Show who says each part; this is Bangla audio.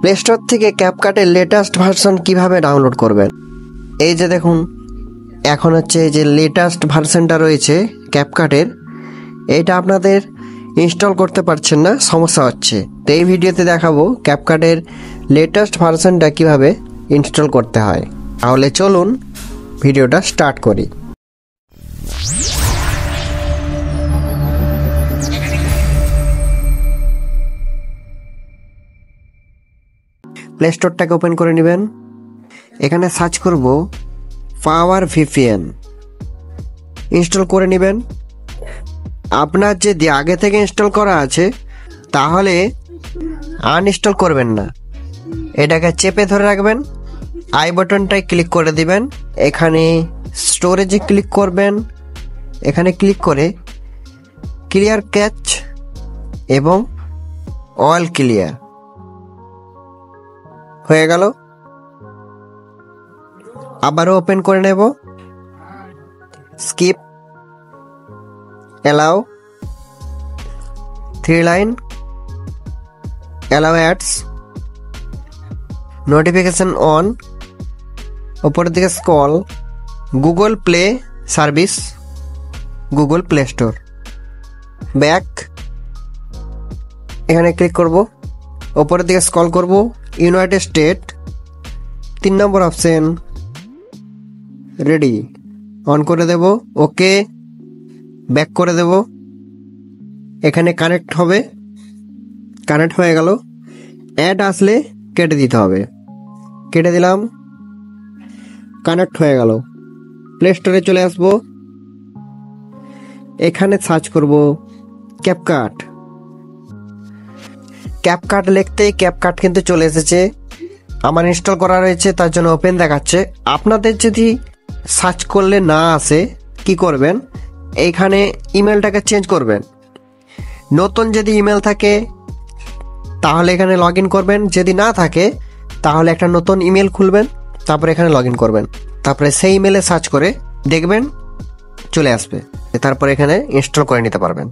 Speaker 1: প্লে স্টোর থেকে ক্যাপকাটের লেটেস্ট ভার্সন কিভাবে ডাউনলোড করবেন। এই যে দেখুন, এখন হচ্ছে এই যে লেটেস্ট ভার্সনটা রয়েছে ক্যাপকাটের, এইটা আপনাদের ইনস্টল করতে পারছেন না, সমস্যা হচ্ছে। তো এই ভিডিওতে দেখাবো ক্যাপকাটের লেটেস্ট ভার্সনটা কিভাবে ইনস্টল করতে হয়। তাহলে চলুন ভিডিওটা স্টার্ট করি। প্লে স্টোরটাকে ওপেন করে নেবেন। এখানে সার্চ করব পাওয়ার ভিপিএন, ইনস্টল করে নেবেন। আপনার যদি আগে থেকে ইনস্টল করা আছে তাহলে আনইনস্টল করবেন না, এটাকে চেপে ধরে রাখবেন, আই বাটনটায় ক্লিক করে দিবেন। এখানে স্টোরেজে ক্লিক করবেন, এখানে ক্লিক করে ক্লিয়ার ক্যাচ এবং অল ক্লিয়ার হয়ে গেল। আবারও ওপেন করে নেব, skip, allow, 3 line, allow ads, notification on, উপরের দিকে scroll, Google play service, Google play store, back, এখানে ক্লিক করব, উপরের দিকে স্ক্রল করব, United state, 3 number option, ready, on করে দেব, ওকে, ব্যাক করে দেব। এখানে কানেক্ট হবে, কানেক্ট হয়ে গেল। অ্যাড আসলে কেটে দিতে হবে, কেটে দিলাম, কানেক্ট হয়ে গেল। প্লে স্টোরে চলে আসবো, এখানে সার্চ করব ক্যাপকাট। ক্যাপকাট লিখতেই ক্যাপকাট কিন্তু চলে এসেছে, আমার ইনস্টল করা রয়েছে তার জন্য ওপেন দেখাচ্ছে। আপনাদের যদি সার্চ করলে না আসে কি করবেন, এইখানে ইমেলটাকে চেঞ্জ করবেন। নতুন যদি ইমেল থাকে তাহলে এখানে লগ ইন করবেন, যদি না থাকে তাহলে একটা নতুন ইমেল খুলবেন, তারপরে এখানে লগ ইন করবেন, তারপরে সেই ইমেলে সার্চ করে দেখবেন চলে আসবে, তারপরে এখানে ইনস্টল করে নিতে পারবেন।